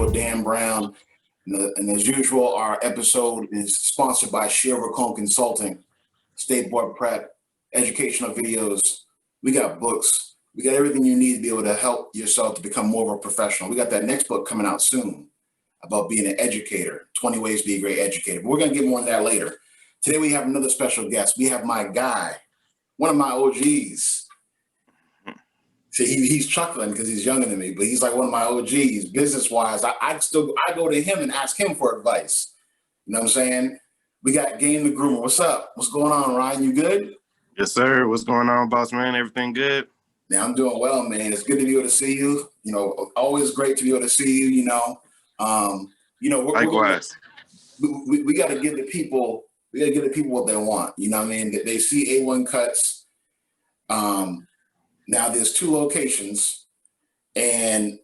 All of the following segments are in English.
usual, Dan Brown. And as usual, our episode is sponsored by A1 Consulting, State Board Prep, educational videos. We got books. We got everything you need to be able to help yourself to become more of a professional. We got that next book coming out soon about being an educator, 20 ways to be a great educator. But we're going to get more on that later. Today, we have another special guest. We have my guy, one of my OGs. See, he's chuckling because he's younger than me, but he's like one of my OGs, business-wise. I go to him and ask him for advice. You know what I'm saying? We got Game the Groomer. What's up? What's going on, Ryan? You good? Yes, sir. What's going on, boss man? Everything good? Yeah, I'm doing well, man. It's good to be able to see you. You know, always great to be able to see you. Likewise. We got to give the people. We got to give the people what they want. You know what I mean? They see A1 Kutz. Now there's 2 locations, and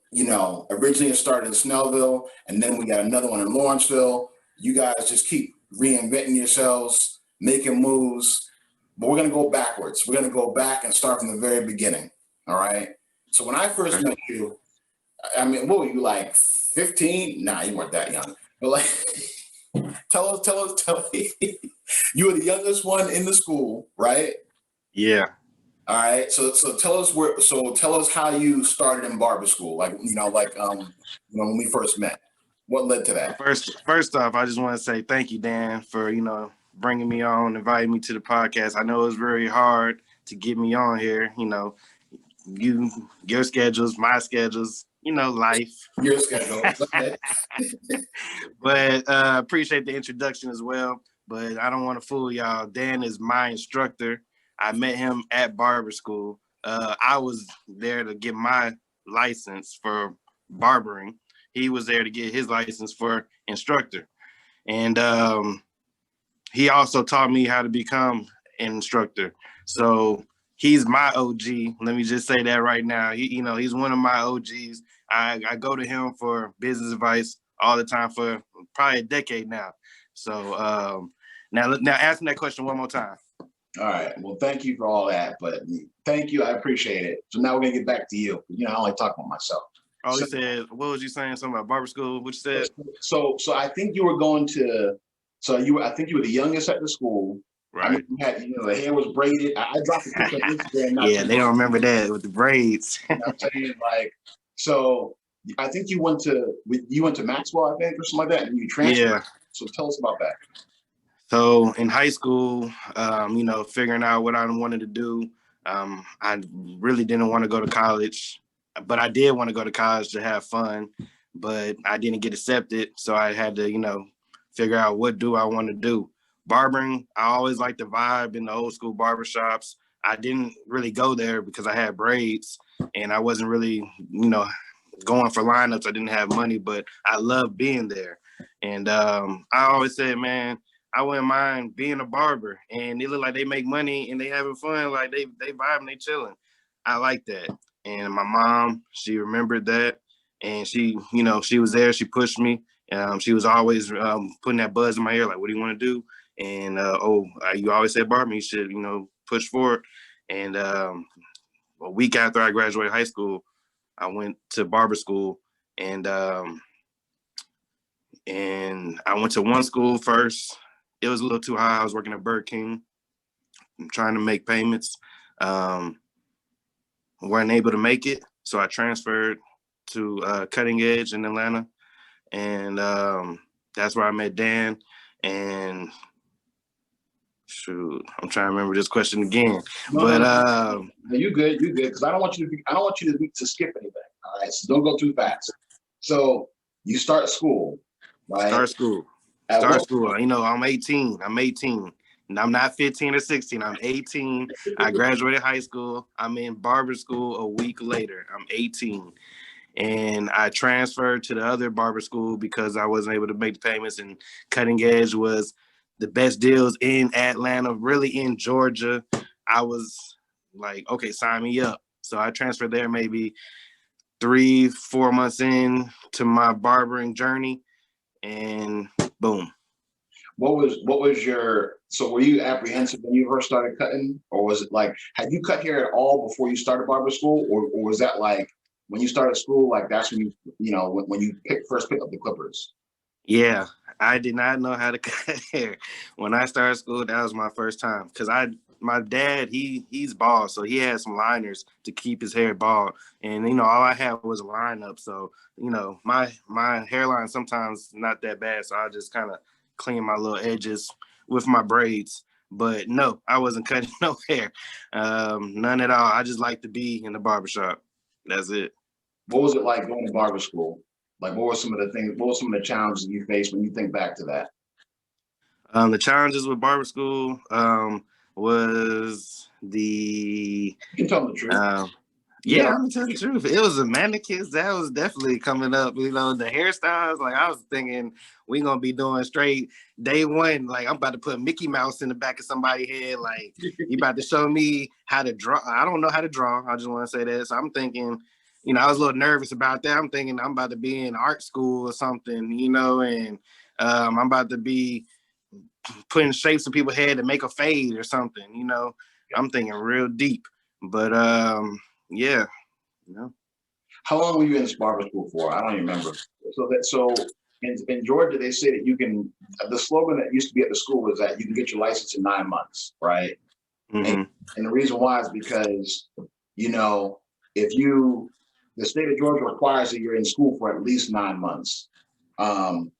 originally it started in Snellville, and then we got another one in Lawrenceville. You guys just keep reinventing yourselves, making moves, but we're gonna go backwards. We're gonna go back and start from the very beginning. All right. So when I first met you, I mean, what were you, like 15? Nah, you weren't that young. But like, tell me, you were the youngest one in the school, right? Yeah. All right. So tell us how you started in barber school. When we first met. What led to that? First off, I just want to say thank you, Dan, for bringing me on, inviting me to the podcast. I know it was very hard to get me on here. Your schedules, my schedules, life. Your schedule. But appreciate the introduction as well. But I don't want to fool y'all. Dan is my instructor. I met him at barber school. I was there to get my license for barbering. He was there to get his license for instructor. And he also taught me how to become an instructor. So he's my OG. Let me just say that right now. He's one of my OGs. I go to him for business advice all the time for probably a decade now. So now ask me that question one more time. All right. Well, thank you for all that, but thank you. I appreciate it. So now we're gonna get back to you. I only talk about myself. Oh, you said, what was you saying? Something about barber school? What you said? So I think you were going to. I think you were the youngest at the school. Right. I mean, you had, the hair was braided. I dropped a picture on Instagram. Yeah, they don't remember that with the braids. You know what I'm saying? So I think you went to Maxwell, I think, or something like that, and you transferred. Yeah. So tell us about that. So in high school, figuring out what I wanted to do, I really didn't want to go to college, but I did want to go to college to have fun, but I didn't get accepted. So I had to, figure out what do I want to do. Barbering, I always liked the vibe in the old school barbershops. I didn't really go there because I had braids and I wasn't really, going for lineups. I didn't have money, but I loved being there. And I always said, man, I wouldn't mind being a barber, and they look like they make money and they having fun, like they vibing, they chilling. I like that. And my mom, she remembered that, and she, she was there. She pushed me. She was always putting that buzz in my ear, like, what do you want to do? And you always said barber, you should, push forward. And a week after I graduated high school, I went to barber school, and I went to one school first. It was a little too high. I was working at Burger King. I'm trying to make payments. Weren't able to make it. So I transferred to Cutting Edge in Atlanta. And that's where I met Dan. And shoot, I'm trying to remember this question again. No, you good, because I don't want you to skip anything. All right. So don't go too fast. So you start school, right? Start school. I'm 18. And I'm not 15 or 16. I'm 18. I graduated high school. I'm in barber school a week later. I'm 18. And I transferred to the other barber school because I wasn't able to make the payments, and Cutting Edge was the best deals in Atlanta, really in Georgia. I was like, okay, sign me up. So I transferred there maybe 3-4 months in to my barbering journey, and boom. What was your, so were you apprehensive when you first started cutting, or was it like, had you cut hair at all before you started barber school, or was that like when you started school, like that's when when you first picked up the clippers? Yeah, I did not know how to cut hair. When I started school, that was my first time. Cause my dad, he's bald, so he had some liners to keep his hair bald. And all I had was a lineup. So, my hairline sometimes not that bad. So I just kind of clean my little edges with my braids. But no, I wasn't cutting no hair. None at all. I just like to be in the barbershop. That's it. What was it like going to barber school? Like, what were some of the challenges you faced when you think back to that? The challenges with barber school was the. You can tell them the truth. Yeah, I'm gonna tell the truth. It was the mannequins that was definitely coming up. The hairstyles. Like I was thinking, we gonna be doing straight day one. Like I'm about to put Mickey Mouse in the back of somebody's head. Like you about to show me how to draw. I don't know how to draw. I just want to say that. So I'm thinking. I was a little nervous about that. I'm thinking I'm about to be in art school or something, and I'm about to be putting shapes in people's head to make a fade or something, I'm thinking real deep. But yeah. How long were you in this barber school for? I don't even remember. So in Georgia, they say that the slogan that used to be at the school was that you can get your license in 9 months, right? Mm-hmm. And the reason why is because, the state of Georgia requires that you're in school for at least 9 months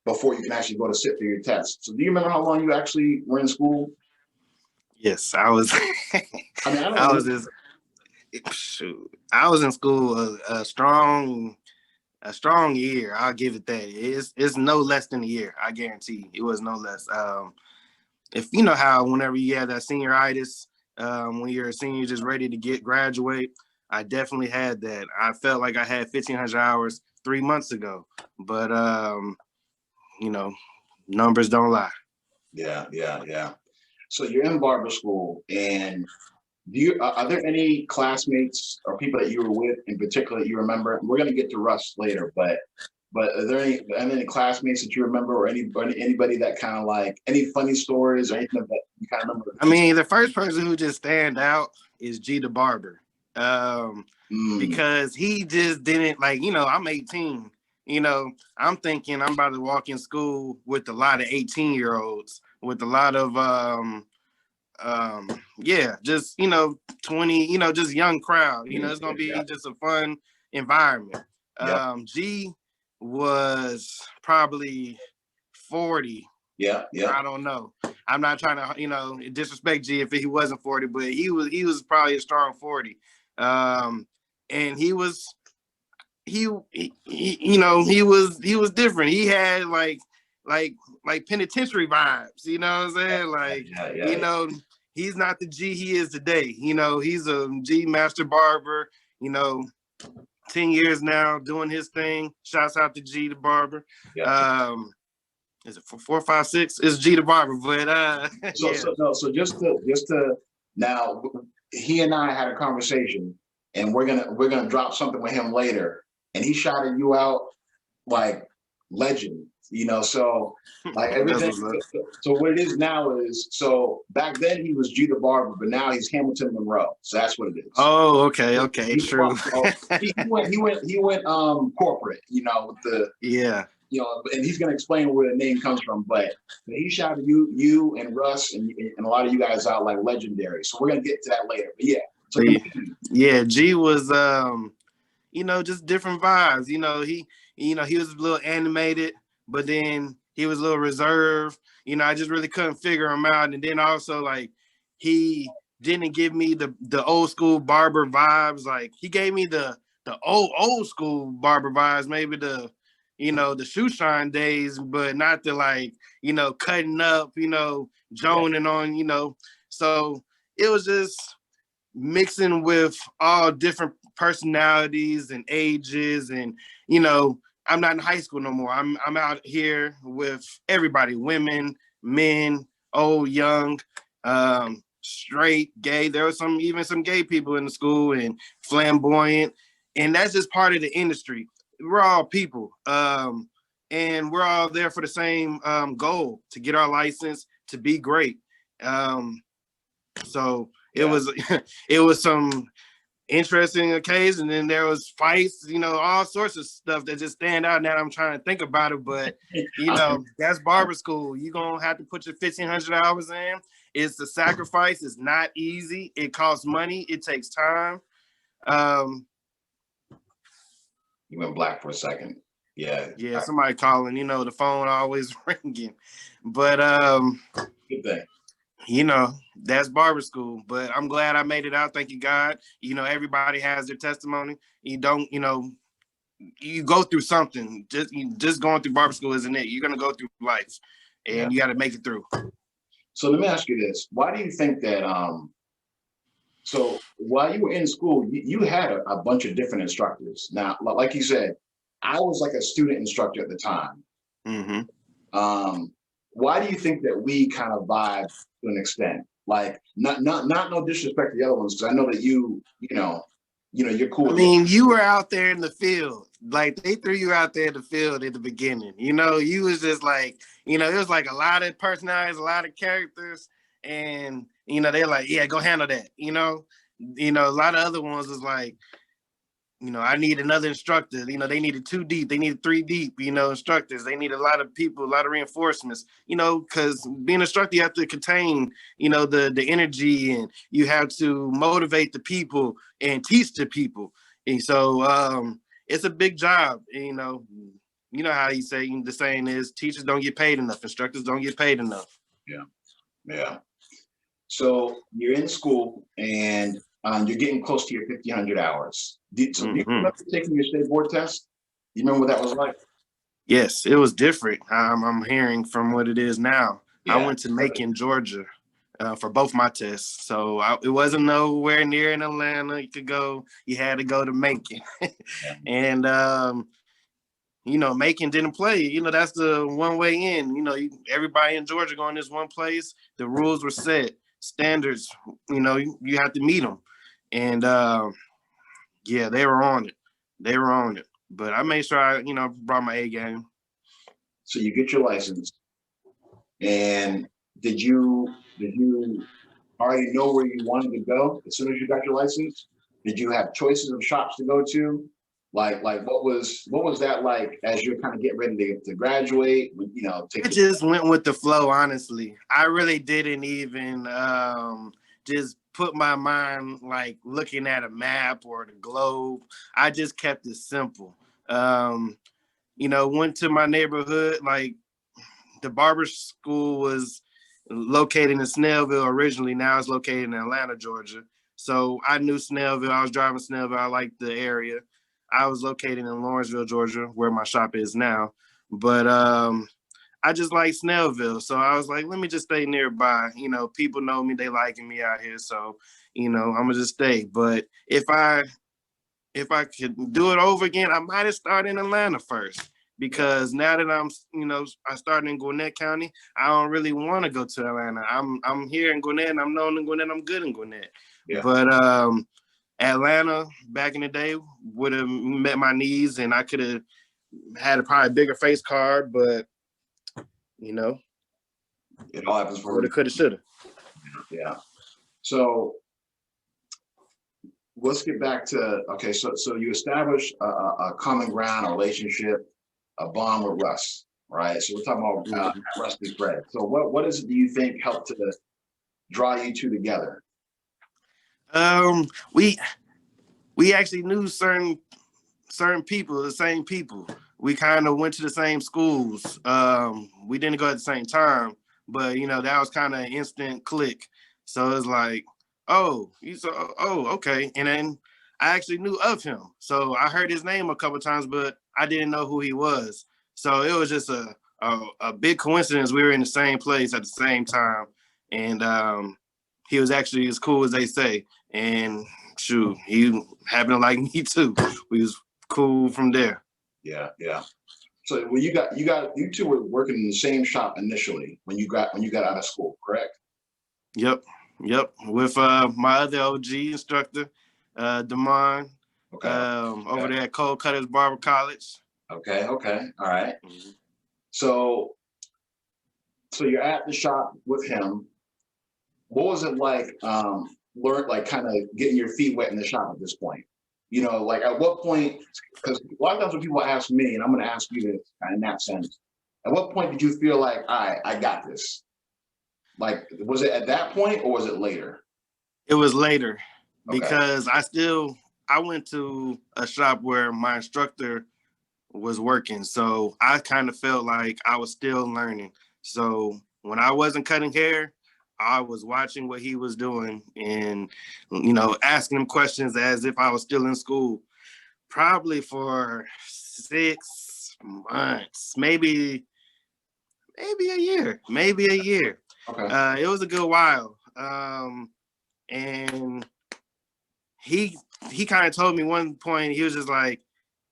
before you can actually go to sit for your test. So do you remember how long you actually were in school? Yes, I was. I was in school a strong year. I'll give it that. It's no less than a year. I guarantee it was no less. If you know how whenever you have that senioritis, when you're a senior just ready to graduate, I definitely had that. I felt like I had 1,500 hours 3 months ago, but numbers don't lie. Yeah. So you're in barber school, and are there any classmates or people that you were with in particular that you remember? We're going to get to Russ later, but are there any classmates that you remember, or anybody that kind of like any funny stories or anything that you kind of remember? I mean, the first person who just stand out is G the Barber. Because he just didn't I'm 18, I'm thinking I'm about to walk in school with a lot of 18-year-olds with a lot of, just, 20, just young crowd, it's going to be just a fun environment. G was probably 40. Yeah. I don't know. I'm not trying to, disrespect G if he wasn't 40, but he was probably a strong 40. And he was different. He had like penitentiary vibes, you know what I'm saying? He's not the G he is today. He's a G master barber, 10 years now doing his thing. Shouts out to G the Barber. Yeah. Is it 4, 5, 6? It's G the Barber, but So just to now, he and I had a conversation, and we're gonna drop something with him later, and he shouted you out like legend, so like everything. So what it is now is, so back then he was G the Barber, but now he's Hamilton Monroe. So that's what it is. Oh, okay, true. he went corporate, with the and he's going to explain where the name comes from, but he shouted you and Russ and a lot of you guys out like legendary. So we're going to get to that later. But yeah. So G was, just different vibes. He was a little animated, but then he was a little reserved. I just really couldn't figure him out. And then also like he didn't give me the old school barber vibes. Like he gave me the old school barber vibes, maybe the shoe shine days, but not the cutting up, joning on, so it was just mixing with all different personalities and ages. And, I'm not in high school no more. I'm out here with everybody, women, men, old, young, straight, gay. There was even some gay people in the school and flamboyant. And that's just part of the industry. We're all people, and we're all there for the same goal, to get our license, to be great. So it was some interesting occasion. And then there was fights, all sorts of stuff that just stand out now. I'm trying to think about it, but that's barber school. You're gonna have to put your 1,500 hours in. It's a sacrifice. It's not easy. It costs money. It takes time. You went black for a second. Yeah. Yeah, somebody calling, the phone always ringing. But good thing. That's barber school. But I'm glad I made it out. Thank you, God. Everybody has their testimony. You don't, you go through something. Just going through barber school isn't it. You're gonna go through life, and you got to make it through. So let me ask you this: why do you think that? So while you were in school, you had a bunch of different instructors. Now, like you said, I was like a student instructor at the time. Mm-hmm. Why do you think that we kind of vibe to an extent? Like, not no disrespect to the other ones, because I know that you're cool. I mean, you were out there in the field. Like, they threw you out there in the field at the beginning. You was just like, it was like a lot of personalities, a lot of characters, and they're like, yeah, go handle that. A lot of other ones was like, I need another instructor. They needed 2 deep, they needed 3 deep, instructors. They need a lot of people, a lot of reinforcements, because being an instructor, you have to contain, the energy, and you have to motivate the people and teach the people. And so it's a big job. You know how you say, the saying is, teachers don't get paid enough, instructors don't get paid enough. Yeah. So you're in school and you're getting close to your 1,500 hours. Do you remember taking your state board test? You remember what that was like? Yes, it was different. I'm hearing from what it is now. Yeah. I went to Macon, Georgia, for both my tests. So it wasn't nowhere near in Atlanta you could go. You had to go to Macon. And, Macon didn't play. That's the one way in. Everybody in Georgia going this one place. The rules were set. Standards, you have to meet them. And, they were on it. But I made sure I, brought my A game. So you get your license, and did you already know where you wanted to go as soon as you got your license? Did you have choices of shops to go to? Like what was that like as you're kind of getting ready to graduate? I just went with the flow, honestly. I really didn't even just put my mind like looking at a map or the globe. I just kept it simple. Went to my neighborhood. Like, the barber school was located in Snellville originally. Now it's located in Atlanta, Georgia. So I knew Snellville. I was driving Snellville. I liked the area. I was located in Lawrenceville, Georgia, where my shop is now. But I just like Snellville. So I was like, let me just stay nearby. People know me. They liking me out here. So, I'm going to just stay. But if I could do it over again, I might have started in Atlanta first. Because now that I started in Gwinnett County, I don't really want to go to Atlanta. I'm here in Gwinnett, and I'm known in Gwinnett. I'm good in Gwinnett. Yeah. But Atlanta back in the day would have met my needs, and I could have had a probably bigger face card, but it all happens for woulda, coulda, shoulda. Yeah. So let's get back to So you establish a common ground, a relationship, a bond with Russ, right? So we're talking about Rusty Fred. So what is it do you think helped to draw you two together? We actually knew certain people, the same people. We kind of went to the same schools. We didn't go at the same time, but that was kind of an instant click. So it's like, okay. And then I actually knew of him. So I heard his name a couple of times, but I didn't know who he was. So it was just a big coincidence. We were in the same place at the same time. And he was actually as cool as they say. And shoot, he happened to like me too. We was cool from there. Yeah. So when you two were working in the same shop initially when you got out of school, correct? Yep. With my other OG instructor, Damon, over there at Cold Cutters Barber College. Okay. All right. Mm-hmm. So you're at the shop with him. What was it like? learn, like kind of getting your feet wet in the shop at this point? You know, like at what point, because a lot of times when people ask me, and I'm going to ask you this in that sense, at what point did you feel like, all right, I got this? Like, was it at that point or was it later? It was later Okay. because I went to a shop where my instructor was working. So I kind of felt like I was still learning. So when I wasn't cutting hair, I was watching what he was doing and, asking him questions as if I was still in school, probably for 6 months, maybe a year. Okay. It was a good while. And he kind of told me one point, he was just like,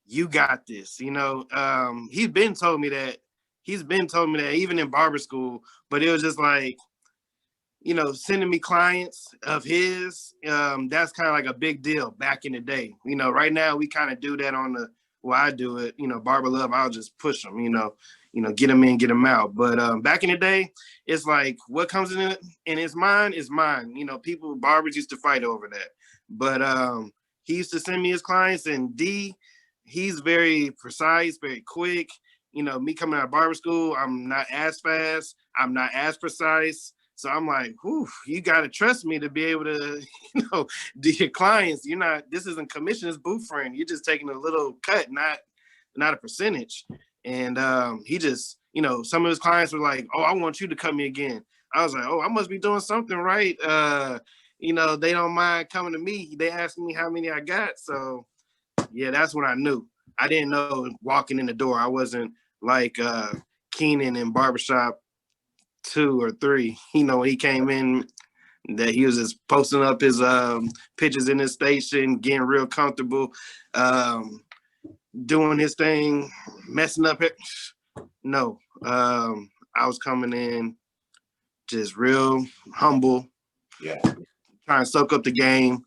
you got this, he's been told me that even in barber school, but it was just like, sending me clients of his, that's kind of like a big deal back in the day. Right now we kind of do that I do it, Barber Love, I'll just push them, get them in, get them out. But back in the day, it's like what comes in his mind is mine. Barbers used to fight over that. But he used to send me his clients, and he's very precise, very quick. Me coming out of barber school, I'm not as fast, I'm not as precise. So I'm like, whew, you got to trust me to be able to, do your clients. This isn't commission, it's booth friend. You're just taking a little cut, not a percentage. And he just, some of his clients were like, oh, I want you to cut me again. I was like, oh, I must be doing something right. They don't mind coming to me. They asked me how many I got. So yeah, that's when I knew. I didn't know walking in the door. I wasn't like Keenan in Barbershop 2 or 3. When he came in, that he was just posting up his pictures in his station, getting real comfortable, doing his thing, messing up it. No, I was coming in just real humble. Yeah. Trying to soak up the game.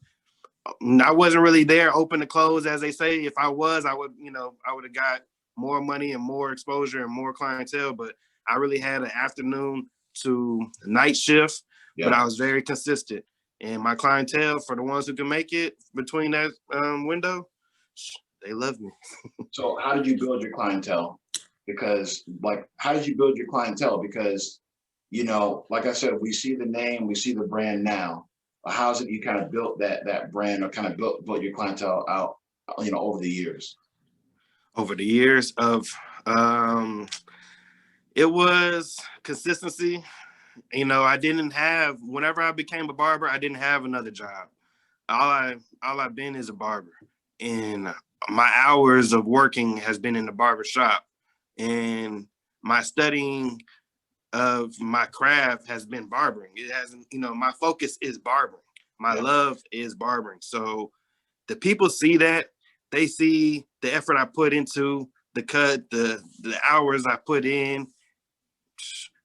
I wasn't really there open to close, as they say. If I was, I would have got more money and more exposure and more clientele, but I really had an afternoon to night shift, but I was very consistent. And my clientele, for the ones who can make it between that window, they love me. So how did you build your clientele? Because how did you build your clientele? Because, like I said, we see the name, we see the brand now. How's it you kind of built that brand, or kind of built your clientele out, over the years? Over the years of, it was consistency. Whenever I became a barber, I didn't have another job. All I've been is a barber, and my hours of working has been in the barber shop, and my studying of my craft has been barbering. It hasn't, my focus is barbering. My love is barbering. So the people see that, they see the effort I put into the cut, the hours I put in,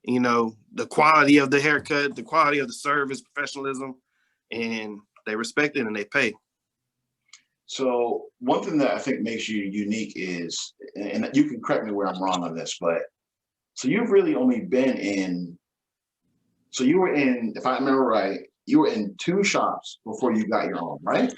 the quality of the haircut, the quality of the service, professionalism, and they respect it and they pay. So one thing that I think makes you unique is, and you can correct me where I'm wrong on this, but so you've really only been so you were in, if I remember right, you were in 2 shops before you got your own, right?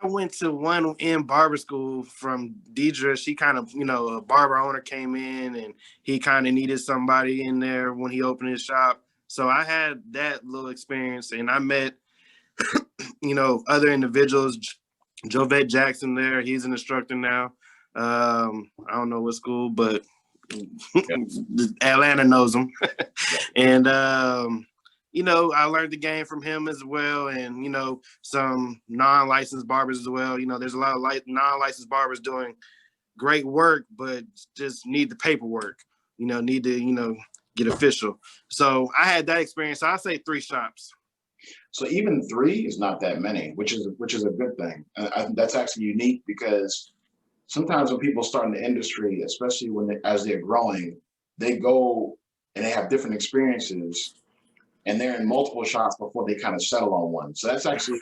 I went to one in barber school from Deidre. She kind of, a barber owner came in and he kind of needed somebody in there when he opened his shop. So I had that little experience, and I met, other individuals. Jovette Jackson there, he's an instructor now. I don't know what school, but Atlanta knows him. And, I learned the game from him as well. And, some non-licensed barbers as well. There's a lot of non-licensed barbers doing great work, but just need the paperwork, need to, get official. So I had that experience. So I say 3 shops. So even 3 is not that many, which is a good thing. I think that's actually unique, because sometimes when people start in the industry, especially as they're growing, they go and they have different experiences, and they're in multiple shops before they kind of settle on one. So that's actually,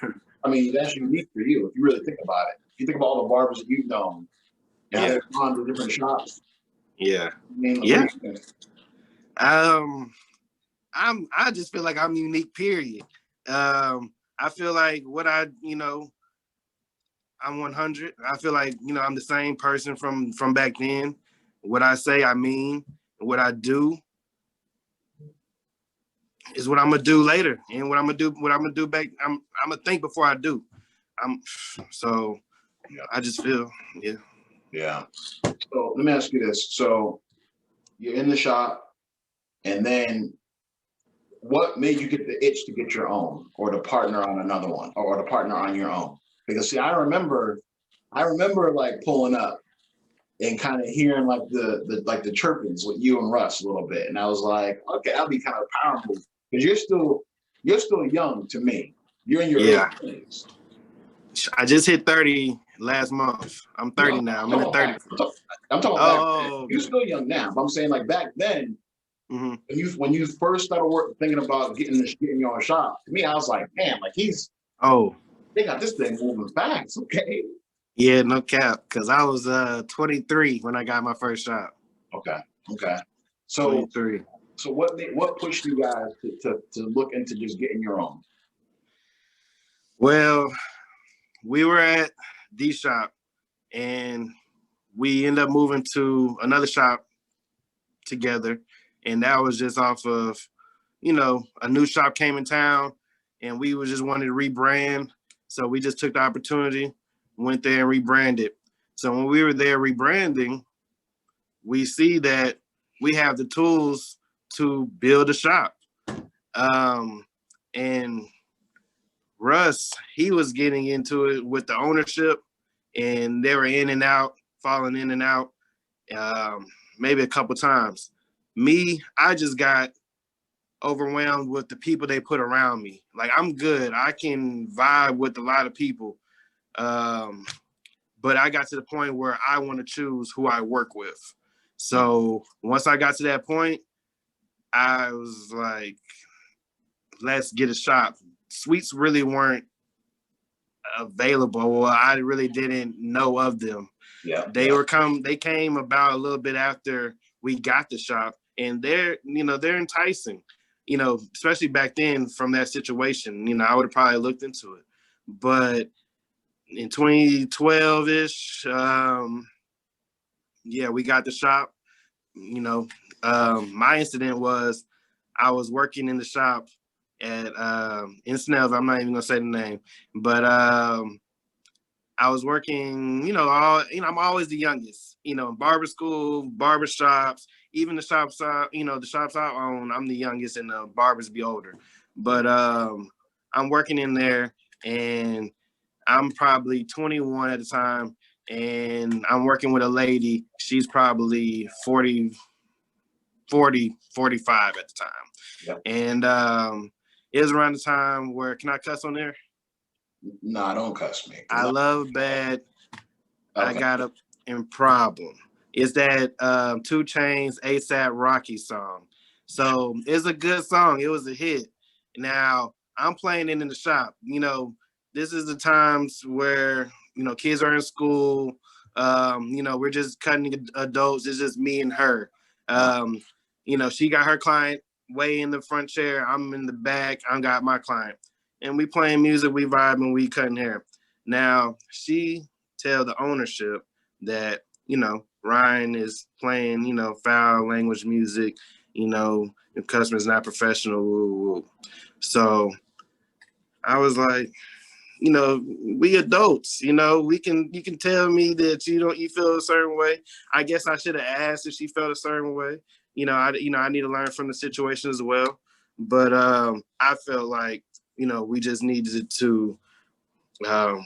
that's unique for you if you really think about it. If you think about all the barbers that you've known and how they've gone to different shops. Yeah. I just feel like I'm unique, period. I feel like I'm 100. I feel like, I'm the same person from back then. What I say, I mean. What I do is what I'm gonna do later, and what I'm gonna do back. I'm gonna think before I do. So I just feel, yeah. Yeah. So let me ask you this. So you're in the shop, and then what made you get the itch to get your own, or to partner on another one, or to partner on your own? Because see, I remember like pulling up and kind of hearing like the chirpings with you and Russ a little bit, and I was like, okay, that'd be kind of powerful because you're still young to me. You're in your Yeah. early 20s. I just hit 30 last month. I'm 30 now. I'm in the 30s. I'm talking back then. Okay. You're still young now, but I'm saying like back then, Mm-hmm. when you first started thinking about getting your own shop, to me, I was like, man, like they got this thing moving fast. Okay. Yeah, no cap. Because I was 23 when I got my first shop. Okay. So 23. So what pushed you guys to look into just getting your own? Well, we were at the shop, and we ended up moving to another shop together, and that was just off of, a new shop came in town, and we just wanted to rebrand, so we just took the opportunity, went there and rebranded. So when we were there rebranding, we see that we have the tools to build a shop. And Russ, he was getting into it with the ownership, and they were in and out, falling in and out, maybe a couple times. Me, I just got overwhelmed with the people they put around me. Like, I'm good. I can vibe with a lot of people. But I got to the point where I want to choose who I work with. So once I got to that point, I was like, let's get a shop. Suites really weren't available. Well, I really didn't know of them. Yeah. They came about a little bit after we got the shop, and they're enticing, especially back then from that situation. I would have probably looked into it. But in 2012-ish, we got the shop. My incident was I was working in the shop at in Snellville. I'm not even gonna say the name, but I was working, I'm always the youngest, in barber school, barber shops, even the shops, the shops I own, I'm the youngest and the barbers be older. But I'm working in there, and I'm probably 21 at the time, and I'm working with a lady. She's probably 40, 45 at the time. Yep. And it was around the time where, can I cuss on there? No, don't cuss me. I love bad. Okay. I got a problem. It's that 2 Chainz ASAP Rocky song. So it's a good song. It was a hit. Now I'm playing it in the shop. This is the times where, kids are in school. We're just cutting adults. It's just me and her. She got her client way in the front chair. I'm in the back. I got my client. And we playing music, we vibing, we cutting hair. Now, she tell the ownership that, Ryan is playing, foul language music, the customer's not professional. Woo, woo. So I was like, we adults, you can tell me that you feel a certain way. I guess I should have asked if she felt a certain way. I need to learn from the situation as well. But I felt like, we just needed to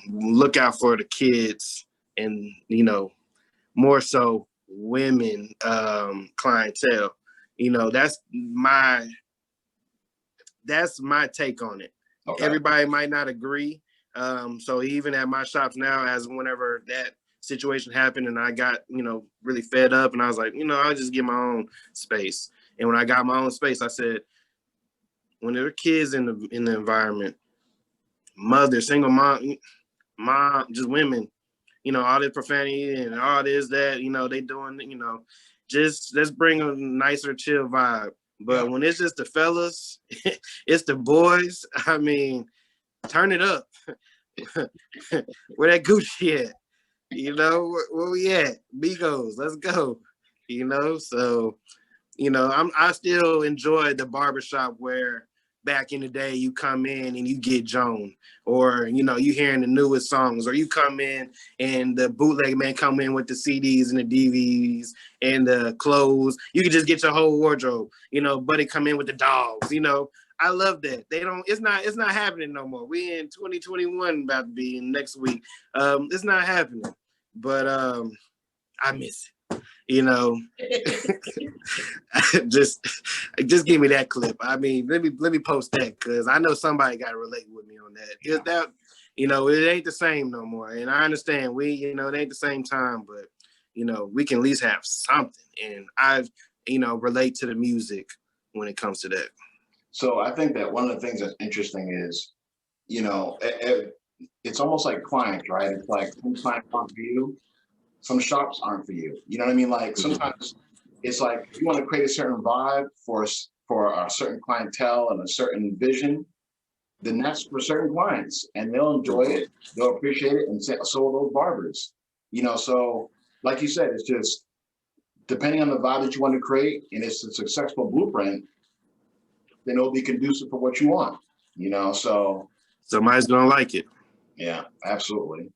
look out for the kids and, more so women clientele. That's my take on it. Okay. Everybody might not agree. So even at my shops now, as whenever that situation happened and I got, really fed up, and I was like, I'll just get my own space. And when I got my own space, I said, when there are kids in the environment, mother, single mom, just women, all this profanity and all this, that, they doing, just let's bring a nicer, chill vibe. But when it's just the fellas, it's the boys. I mean, turn it up. Where that Gucci at? You know, where we at? Migos, let's go. You know, so I still enjoy the barbershop where back in the day you come in and you get Joan, or you hearing the newest songs, or you come in and the bootleg man come in with the CDs and the DVDs and the clothes. You can just get your whole wardrobe. Buddy come in with the dogs. I love that. It's not happening no more. We in 2021 about to be in next week. It's not happening. But I miss it. Just give me that clip. I mean, let me post that, because I know somebody got to relate with me on that. It ain't the same no more. And I understand it ain't the same time, but we can at least have something. And I relate to the music when it comes to that. So I think that one of the things that's interesting is, it's almost like clients, right? It's like some clients aren't for you, some shops aren't for you. You know what I mean? Like sometimes it's like you want to create a certain vibe for a certain clientele and a certain vision, then that's for certain clients, and they'll enjoy it, they'll appreciate it, and so will those barbers. So like you said, it's just depending on the vibe that you want to create, and it's a successful blueprint, then it'll be conducive for what you want. So somebody's gonna like it. Yeah, absolutely.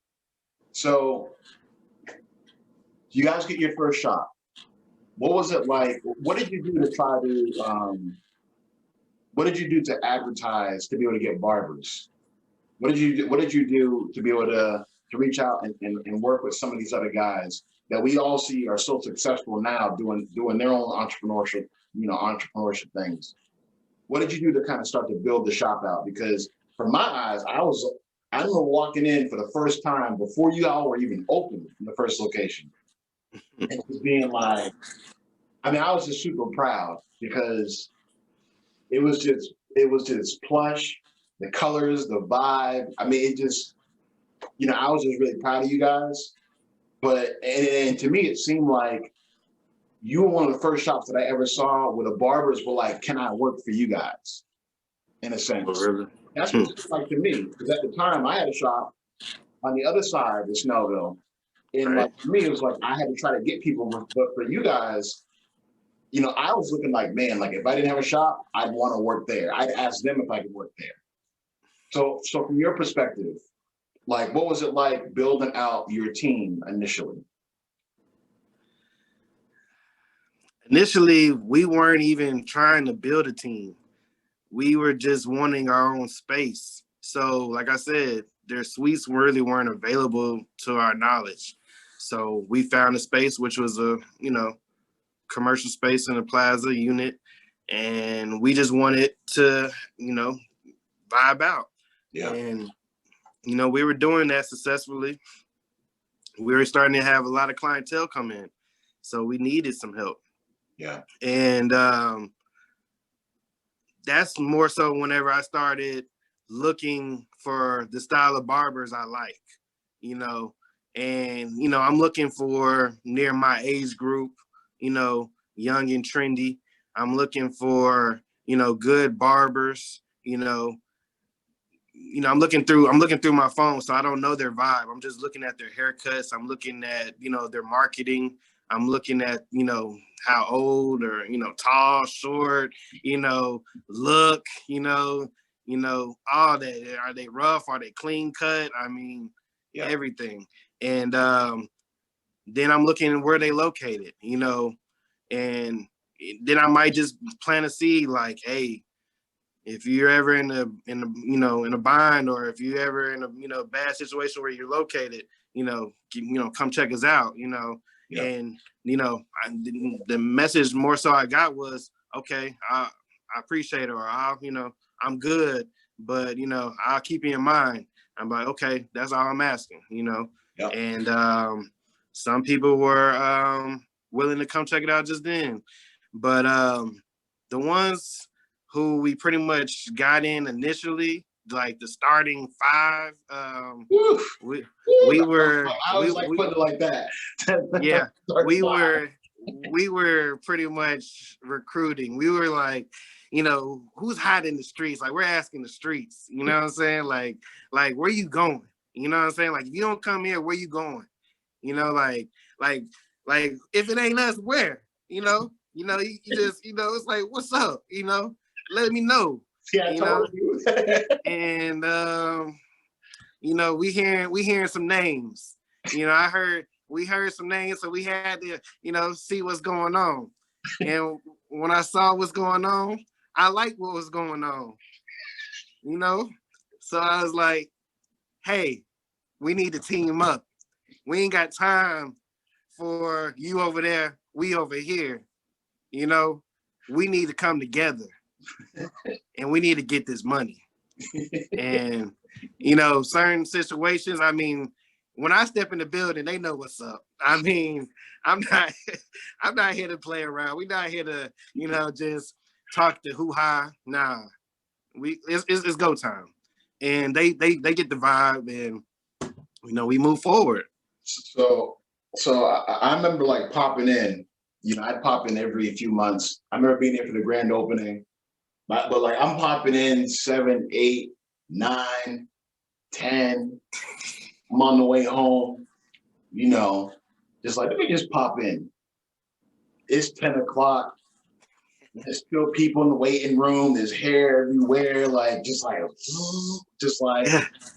So you guys get your first shop. What was it like? What did you do to try to, what did you do to advertise to be able to get barbers? What did you do to be able to reach out and work with some of these other guys that we all see are so successful now doing their own entrepreneurship things? What did you do to kind of start to build the shop out? Because from my eyes, I remember walking in for the first time before you all were even open in the first location. And just being like, I was just super proud, because it was just plush, the colors, the vibe. I was just really proud of you guys. But, and to me, it seemed like you were one of the first shops that I ever saw where the barbers were like, can I work for you guys? In a sense. Oh, really? That's what it's like to me, because at the time I had a shop on the other side of Snellville. And like for me, it was like I had to try to get people, but for you guys, I was looking like, man, like if I didn't have a shop, I'd want to work there. I'd ask them if I could work there. So from your perspective, like what was it like building out your team initially? Initially, we weren't even trying to build a team. We were just wanting our own space. So like I said, their suites really weren't available to our knowledge. So we found a space, which was a, commercial space in a plaza unit. And we just wanted to, vibe out. Yeah. And, we were doing that successfully. We were starting to have a lot of clientele come in. So we needed some help. Yeah. And that's more so whenever I started looking for the style of barbers I like, and, I'm looking for near my age group, young and trendy. I'm looking for, good barbers, I'm looking through my phone, so I don't know their vibe. I'm just looking at their haircuts. I'm looking at, their marketing. I'm looking at, how old or, tall, short, look, all that. Are they rough? Are they clean cut? Everything. And then I'm looking where they located, and then I might just plant a seed like, hey, if you're ever in a bind, or if you're ever in a bad situation where you're located, come check us out, Yeah. And the message more so I got was, okay, I appreciate it, or I'm good, but I'll keep you in mind. I'm like, okay, that's all I'm asking, Yeah. And some people were willing to come check it out just then, but the ones who we pretty much got in initially, like the starting 5, we were. I was putting it like that. Yeah, we were pretty much recruiting. We were like, who's hot in the streets? Like, we're asking the streets, you know what I'm saying? Like where you going? You know what I'm saying? Like, if you don't come here, where you going? Like, if it ain't us, where? You just, it's like, what's up? Let me know. Yeah, I told you. And we hearing some names. We heard some names, so we had to, see what's going on. And when I saw what's going on, I liked what was going on. So I was like, hey, we need to team up. We ain't got time for you over there, we over here. We need to come together and we need to get this money. And, certain situations, I mean, when I step in the building, they know what's up. I mean, I'm not here to play around. We're not here to, just talk to hoo-ha. Nah, it's go time. And they get the vibe, and, we move forward. So I remember like popping in, I'd pop in every few months. I remember being there for the grand opening, but like I'm popping in 7, 8, 9, 10. I'm on the way home, just like, let me just pop in. It's 10 o'clock. There's still people in the waiting room. There's hair everywhere, just like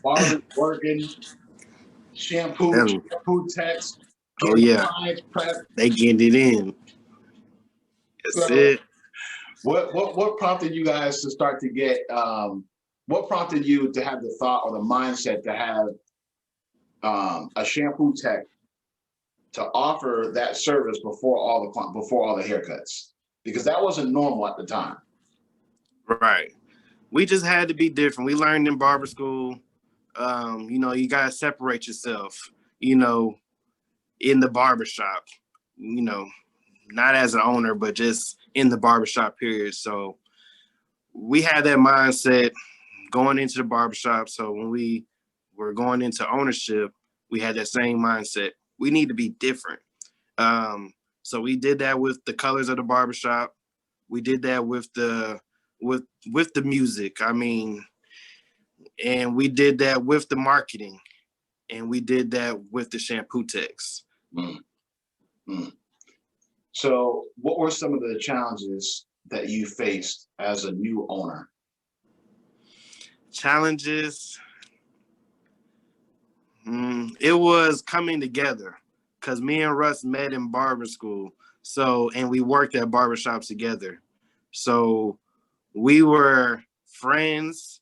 barbers working, shampoo techs. Oh yeah, they getting it in. That's it. What prompted you guys to start to get? What prompted you to have the thought or the mindset to have a shampoo tech to offer that service before all the haircuts? Because that wasn't normal at the time. Right. We just had to be different. We learned in barber school, you gotta separate yourself, in the barbershop, not as an owner, but just in the barbershop period. So we had that mindset going into the barbershop. So when we were going into ownership, we had that same mindset. We need to be different. So we did that with the colors of the barbershop. We did that with the music. I mean, and we did that with the marketing, and we did that with the shampoo techs. So what were some of the challenges that you faced as a new owner? Challenges? It was coming together, because me and Russ met in barber school. So, and we worked at barbershops together. So we were friends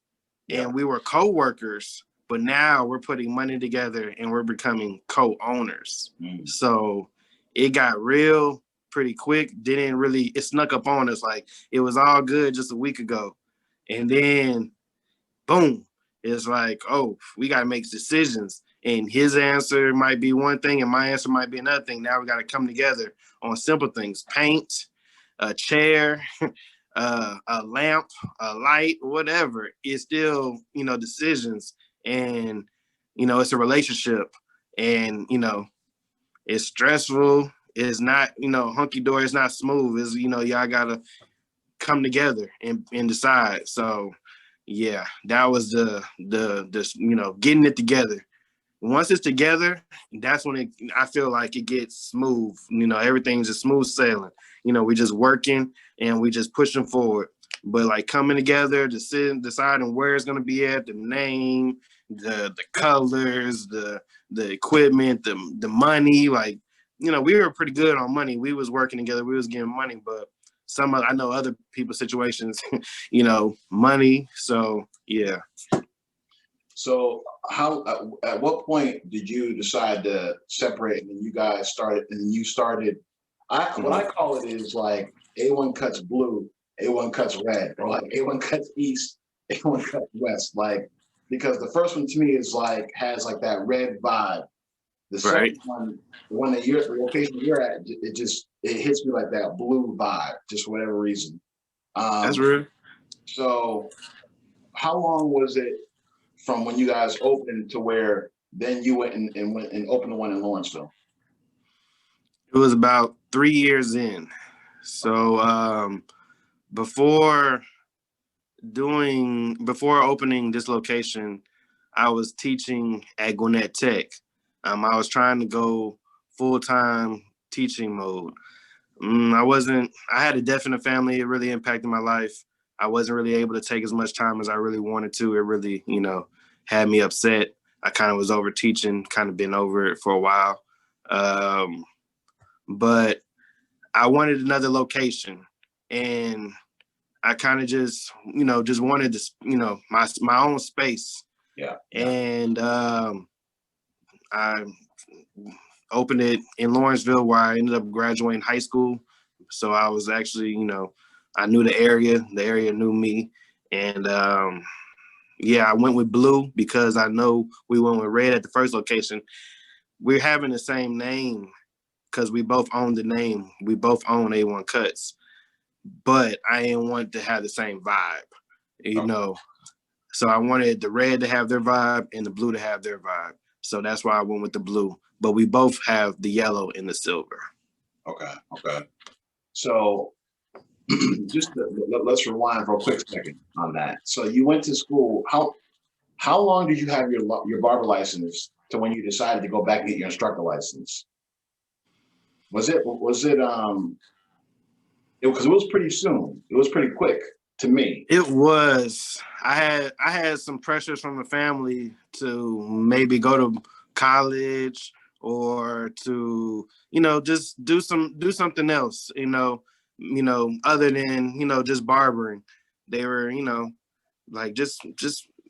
and we were co-workers, but now we're putting money together and we're becoming co-owners. So it got real pretty quick. It snuck up on us. Like, it was all good just a week ago. And then boom, it's like, oh, we got to make decisions. And his answer might be one thing and my answer might be another thing. Now we got to come together on simple things: paint, a chair, a lamp, a light, whatever. It's still, decisions. And, it's a relationship. And, it's stressful. It's not, hunky-dory. It's not smooth. It's, y'all got to come together and decide. So, yeah, that was the getting it together. Once it's together, that's when I feel like it gets smooth. Everything's just smooth sailing. We just working and we just pushing forward. But like coming together, deciding where it's gonna be at, the name, the colors, the equipment, the money. Like, we were pretty good on money. We was working together. We was getting money, but I know other people's situations, money. So yeah. So at what point did you decide to separate, and then you guys started, what I call it is like A1 Kutz Blue, A1 Kutz Red, or like A1 Kutz East, A1 Kutz West, like, because the first one to me is like, has like that red vibe. The second one, the location you're at, it hits me like that blue vibe, just for whatever reason. That's real. So how long was it from when you guys opened to where then you went and opened the one in Lawrenceville? It was about 3 years in. So before opening this location, I was teaching at Gwinnett Tech. I was trying to go full-time teaching mode. I had a death in the family. It really impacted my life. I wasn't really able to take as much time as I really wanted to. It really, had me upset. I kind of was over teaching, kind of been over it for a while. But I wanted another location, and I kind of just wanted to, my own space. Yeah. And I opened it in Lawrenceville, where I ended up graduating high school. So I was actually, I knew the area knew me. And I went with blue because I know we went with red at the first location. We're having the same name because we both own the name. We both own A1 Kutz, but I didn't want to have the same vibe, So I wanted the red to have their vibe and the blue to have their vibe. So that's why I went with the blue. But we both have the yellow and the silver. Okay. So let's rewind for a quick second on that. So you went to school. How long did you have your barber license to when you decided to go back and get your instructor license? Was it because it was pretty soon. It was pretty quick to me. It was. I had some pressures from the family to maybe go to college or to just do something else, other than just barbering. They were like just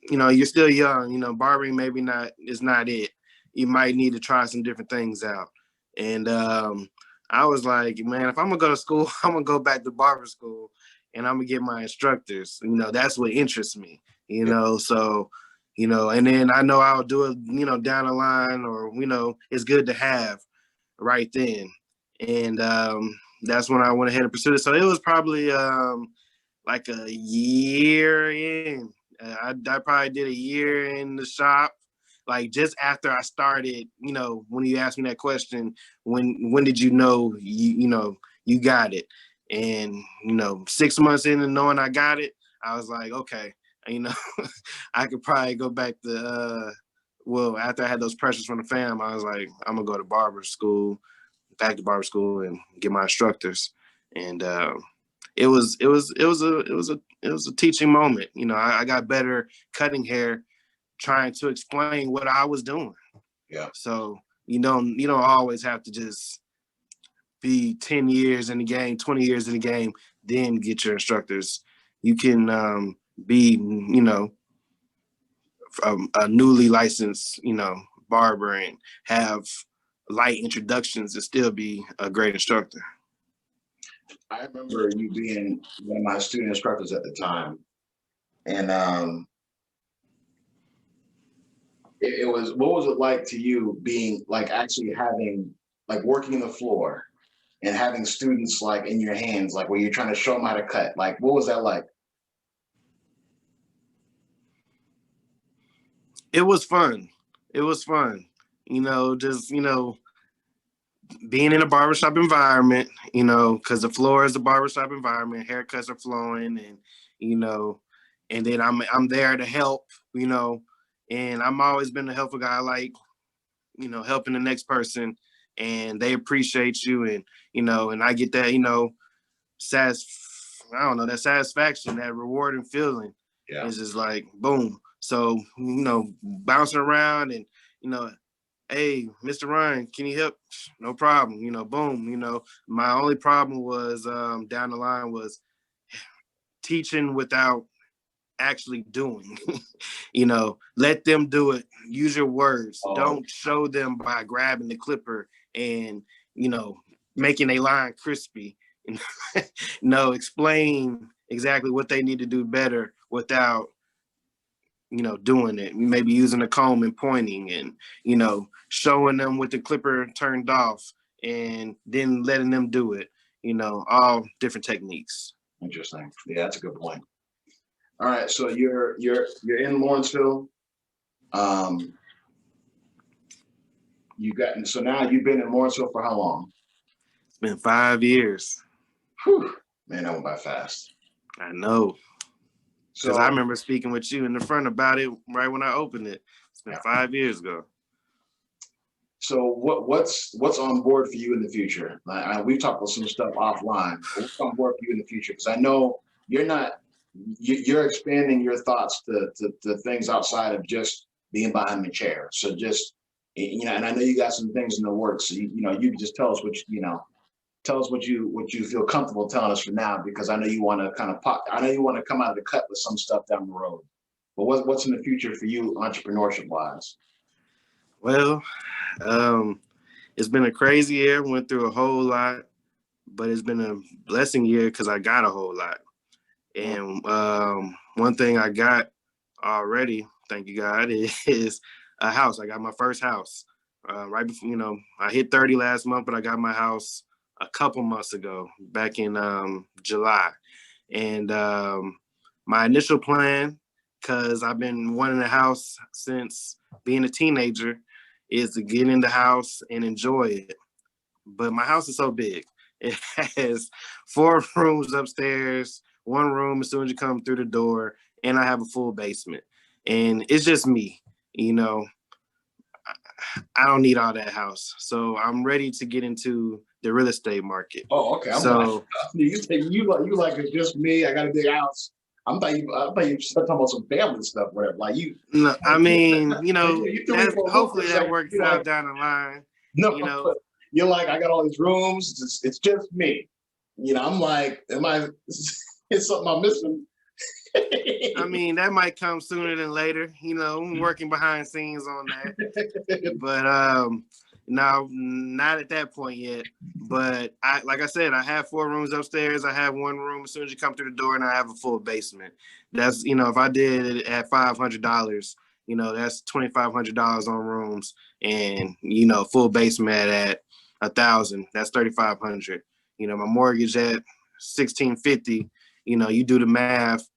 you're still young, barbering maybe not is not it. You might need to try some different things out. And I was like, man, if I'm gonna go to school, I'm gonna go back to barber school and I'm gonna get my instructors. That's what interests me, so and then I know I'll do it, down the line, or it's good to have right then. And that's when I went ahead and pursued it. So it was probably like a year in. I probably did a year in the shop, like just after I started. When you asked me that question, when did you know you got it? And 6 months into knowing I got it, I was like, okay, I could probably go back to after I had those pressures from the fam, I was like, I'm gonna go to barber school, back to barber school, and get my instructors. And it was a teaching moment. I got better cutting hair, trying to explain what I was doing. Yeah. So you don't always have to just be 10 years in the game, 20 years in the game, then get your instructors. You can be, a newly licensed, barber, and have light introductions and still be a great instructor. I remember you being one of my student instructors at the time. And what was it like to you being like actually having like working in the floor and having students like in your hands, like where you're trying to show them how to cut? Like, what was that like? It was fun. Just, being in a barbershop environment, because the floor is a barbershop environment, haircuts are flowing, and, and then I'm there to help, and I'm always been a helpful guy, like, helping the next person, and they appreciate you, and, and I get that, that satisfaction, that rewarding feeling. Yeah. It's just like, boom. So, bouncing around and, hey, Mr. Ryan, can you help? No problem. Boom. My only problem was down the line was teaching without actually doing. Let them do it. Use your words. Oh. Don't show them by grabbing the clipper and, making a line crispy. No, explain exactly what they need to do better without doing it. Maybe using a comb and pointing, and showing them with the clipper turned off, and then letting them do it. All different techniques. Interesting. Yeah, that's a good point. All right, so you're in Lawrenceville. So now you've been in Lawrenceville for how long? It's been 5 years. Whew. Man, that went by fast. I know. Because So I remember speaking with you in the front about it right when I opened it. It's been 5 years ago. So what's on board for you in the future? We've talked about some stuff offline, but what's on board for you in the future? Because I know you're expanding your thoughts to things outside of just being behind the chair. So just, and I know you got some things in the works. So you can just tell us what you feel comfortable telling us for now, because I know you want to come out of the cut with some stuff down the road. But what's in the future for you, entrepreneurship wise? Well, it's been a crazy year. Went through a whole lot, but it's been a blessing year because I got a whole lot. And one thing I got already, thank you God, is a house. I got my first house right before, I hit 30 last month, but I got my house a couple months ago, back in July. And my initial plan, because I've been wanting a house since being a teenager, is to get in the house and enjoy it. But my house is so big. It has 4 rooms upstairs, 1 room as soon as you come through the door, and I have a full basement. And it's just me, I don't need all that house. So I'm ready to get into the real estate market. Oh, okay. You like it's just me. I got a big house. I thought you started talking about some family stuff, whatever. Like you. No, I mean, hopefully that works out down the line. No, you're like, I got all these rooms. It's just me. I'm like, it's something I'm missing. I mean, that might come sooner than later. I'm working behind scenes on that. But no, not at that point yet. But like I said, I have 4 rooms upstairs. I have 1 room as soon as you come through the door, and I have a full basement. That's, if I did it at $500, that's $2,500 on rooms, and full basement at $1,000. That's $3,500. My mortgage at $1,650. You do the math.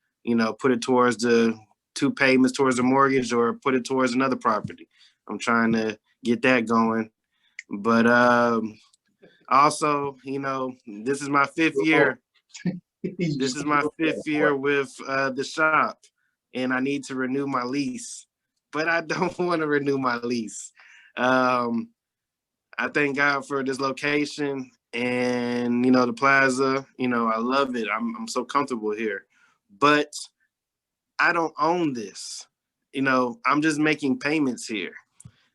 Put it towards the 2 payments towards the mortgage, or put it towards another property. I'm trying to get that going. But also, this is my 5th year. This is my 5th year with the shop, and I need to renew my lease. But I don't want to renew my lease. I thank God for this location and, the plaza. I love it. I'm so comfortable here. But I don't own this. I'm just making payments here.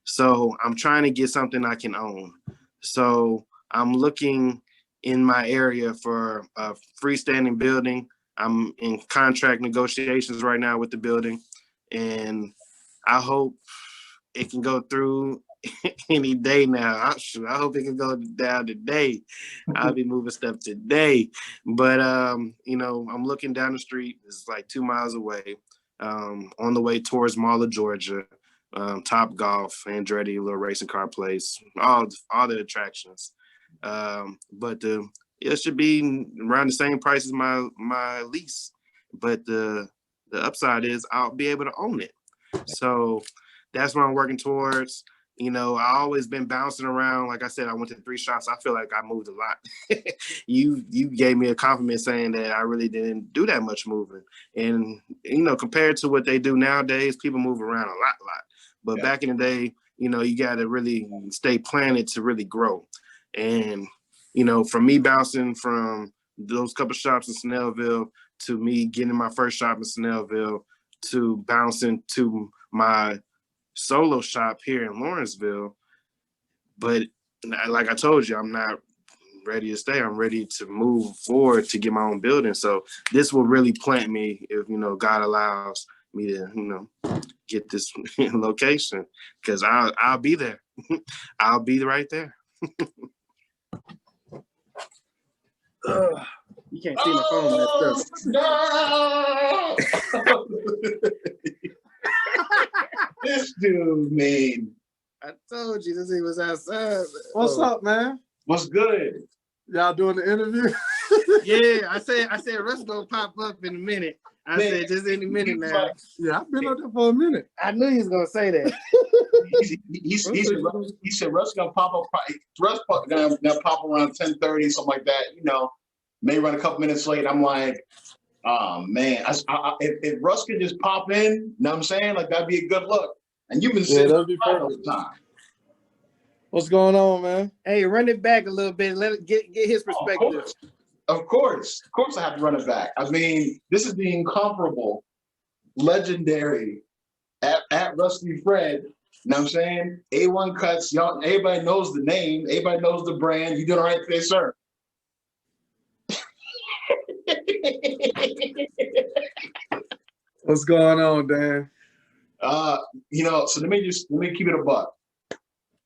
So I'm trying to get something I can own. So I'm looking in my area for a freestanding building. I'm in contract negotiations right now with the building, and I hope it can go through any day now. I hope it can go down today. I'll be moving stuff today. But I'm looking down the street. It's like 2 miles away. On the way towards Mall of Georgia, Top Golf, Andretti, little racing car place, all the attractions. But it should be around the same price as my lease. But the upside is I'll be able to own it. So that's what I'm working towards. I always been bouncing around. Like I said, I went to 3 shops. I feel like I moved a lot. You gave me a compliment saying that I really didn't do that much moving. And, compared to what they do nowadays, people move around a lot. But back in the day, you got to really stay planted to really grow. And, for me bouncing from those couple shops in Snellville to me getting my first shop in Snellville to bouncing to my solo shop here in Lawrenceville. But like I told you, I'm not ready to stay. I'm ready to move forward to get my own building. So this will really plant me if, God allows me to, get this location, because I'll be there. I'll be right there. You can't see my phone. No! This dude, man. I told you this he was outside. What's up, man? What's good? Y'all doing the interview? Yeah, I said Russ gonna pop up in a minute. I said just any minute now. Yeah, I've been out there for a minute. I knew he was gonna say that. He said Russ gonna pop up. Russ gonna pop around 10:30, something like that. You know, may run a couple minutes late. I'm like, oh man, if Russ could just pop in, you know what I'm saying? Like that'd be a good look. And you've been sitting that'd be all the time. What's going on, man? Hey, run it back a little bit. Let it get his perspective. Of course, I have to run it back. I mean, this is the incomparable, legendary at Rusty Fred. You know what I'm saying? A1 Kutz. Y'all, everybody knows the name. Everybody knows the brand. You doing all right today, sir? What's going on, Dan? You know, so let me keep it a buck.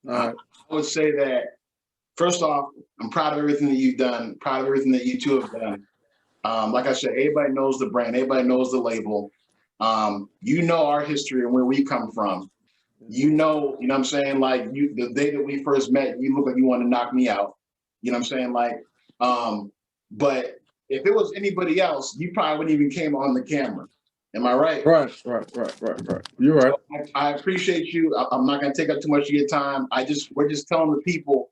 All right. I would say that first off, I'm proud of everything that you've done, proud of everything that you two have done. Like I said, everybody knows the brand, everybody knows the label. You know our history and where we come from. You know what I'm saying? Like the day that we first met, you looked like you wanted to knock me out. You know what I'm saying? Like, but if it was anybody else, you probably wouldn't even came on the camera. Am I right? Right. You're right. So I appreciate you. I'm not going to take up too much of your time. We're just telling the people,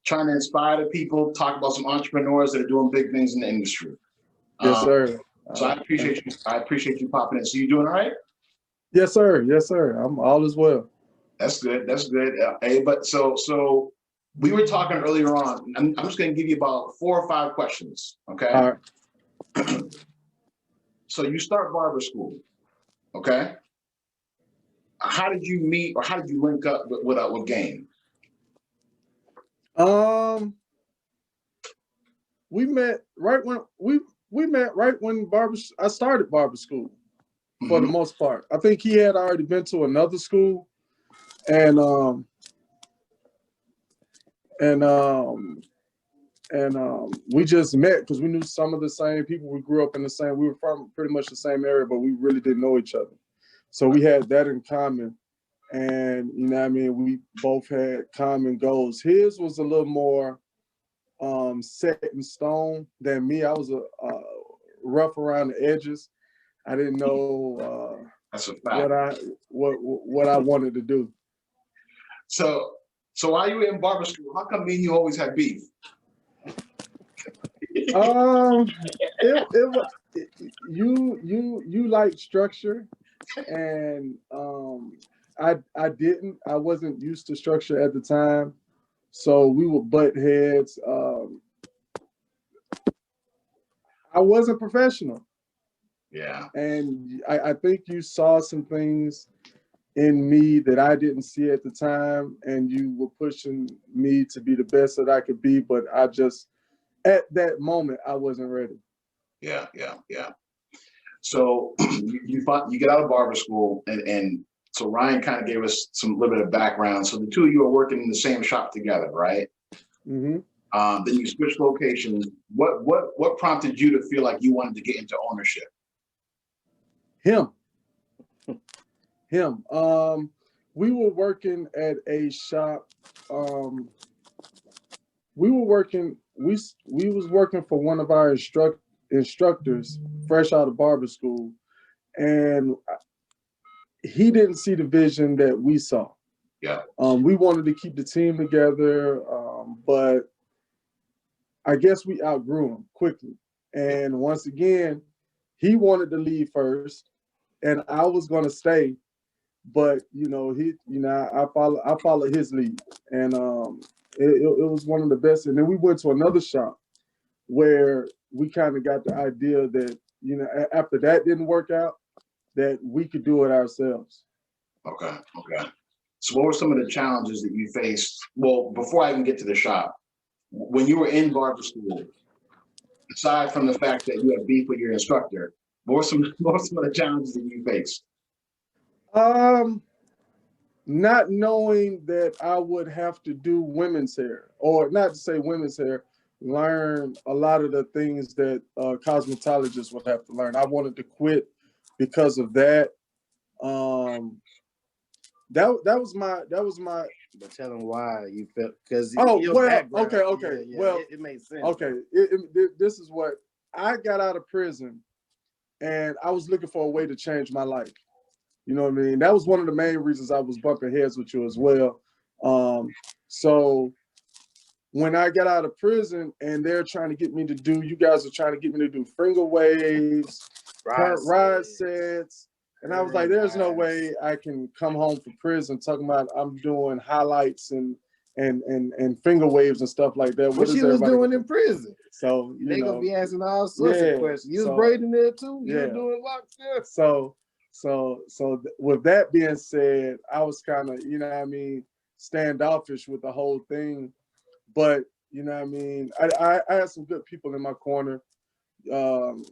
trying to inspire the people, talk about some entrepreneurs that are doing big things in the industry. Yes, sir. So I appreciate you. I appreciate you popping in. So you doing all right? Yes, sir. I'm all as well. That's good. Hey, but so we were talking earlier on. I'm just going to give you about 4 or 5 questions. Okay. All right. So you start barber school. Okay. How did you meet, or how did you link up with Game? We met right when we met right when I started barber school for the most part. I think he had already been to another school, and we just met because we knew some of the same people. We grew up in we were from pretty much the same area, but we really didn't know each other. So we had that in common. And, you know what I mean, we both had common goals. His was a little more set in stone than me. I was rough around the edges. I didn't know That's a fact. what I wanted to do. So while you were in barber school, how come me and you always had beef? You like structure, and I didn't. I wasn't used to structure at the time, so we would butt heads. I wasn't professional. Yeah. And I think you saw some things in me that I didn't see at the time, and you were pushing me to be the best that I could be, but I just, at that moment, I wasn't ready. Yeah. So you get out of barber school, and so Ryan kind of gave us some little bit of background. So the two of you are working in the same shop together, right? Mm-hmm. Then you switch locations. What prompted you to feel like you wanted to get into ownership? Him. We were working at a shop. We was working for one of our instructors fresh out of barber school, and he didn't see the vision that we saw. Yeah. We wanted to keep the team together, but I guess we outgrew him quickly. And once again, he wanted to leave first, and I was going to stay, but I followed his lead, and it was one of the best. And then we went to another shop where we kind of got the idea that, after that didn't work out, that we could do it ourselves. Okay. So what were some of the challenges that you faced? Well, before I even get to the shop, when you were in barber school, aside from the fact that you had beef with your instructor, what were some of the challenges that you faced? Not knowing that I would have to do women's hair, or not to say women's hair, learn a lot of the things that cosmetologists would have to learn. I wanted to quit because of that. That was But tell them why you felt, because okay. Well, it makes sense. Okay, this is what I got out of prison, and I was looking for a way to change my life. You know what I mean? That was one of the main reasons I was bumping heads with you as well. So when I got out of prison and they're trying to get me to do, you guys are trying to get me to do finger waves, ride sets. And I was like, there's no way I can come home from prison talking about I'm doing highlights and finger waves and stuff like that. What you was doing in prison? So they gonna be asking all sorts of questions. You was braiding there too? You were doing lockstep? So with that being said, I was kind of, you know what I mean, standoffish with the whole thing. But, you know what I mean, I had some good people in my corner. The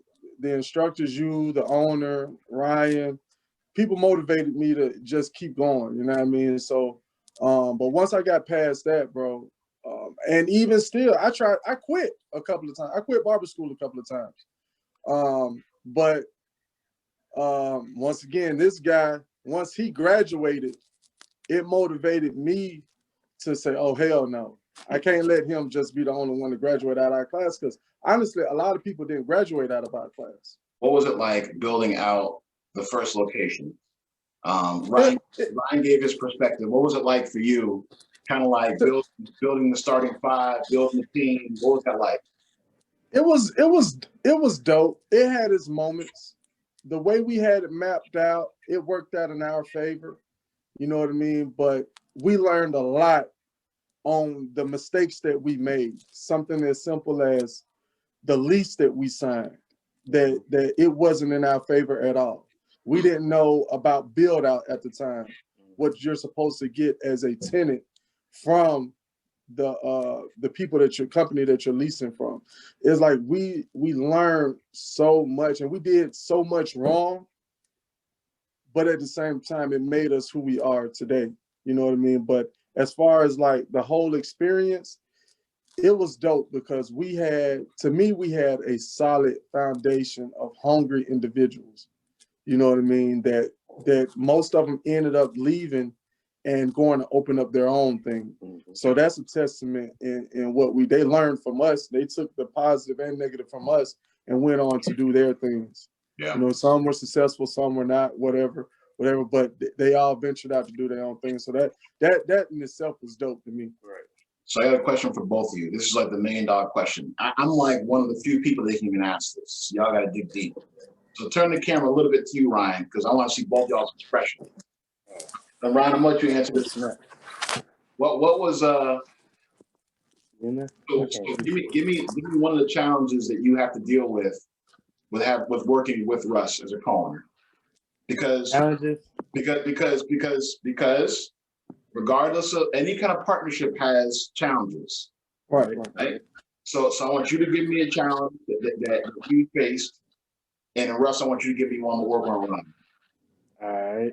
instructors, you, the owner, Ryan, people motivated me to just keep going, you know what I mean? So, but once I got past that, bro, and even still, I quit a couple of times. I quit barber school a couple of times. But once again, this guy, once he graduated, it motivated me to say, oh, hell no. I can't let him just be the only one to graduate out of our class, because honestly, a lot of people didn't graduate out of our class. What was it like building out the first location? Ryan gave his perspective. What was it like for you? Kind of like building the starting five, building the team. What was that like? It was dope. It had its moments. The way we had it mapped out, it worked out in our favor. You know what I mean? But we learned a lot on the mistakes that we made. Something as simple as the lease that we signed, that it wasn't in our favor at all. We didn't know about build out at the time, what you're supposed to get as a tenant from the people that your company that you're leasing from. It's like we learned so much and we did so much wrong, but at the same time, it made us who we are today. You know what I mean? But as far as like the whole experience, it was dope because we had a solid foundation of hungry individuals. You know what I mean? That most of them ended up leaving and going to open up their own thing. So that's a testament in what they learned from us. They took the positive and negative from us and went on to do their things. Yeah. You know, some were successful, some were not, whatever, but they all ventured out to do their own thing. So that in itself was dope to me. Right. So I got a question for both of you. This is like the $1 million question. I'm like one of the few people that can even ask this. Y'all got to dig deep. So turn the camera a little bit to you, Ryan, because I want to see both y'all's expression. And Ryan, I'm going to let you answer this. What was so give me one of the challenges that you have to deal with working with Russ as a co-owner. Because regardless of any kind of partnership has challenges. Right. So I want you to give me a challenge that you faced. And Russ, I want you to give me one to work on. All right.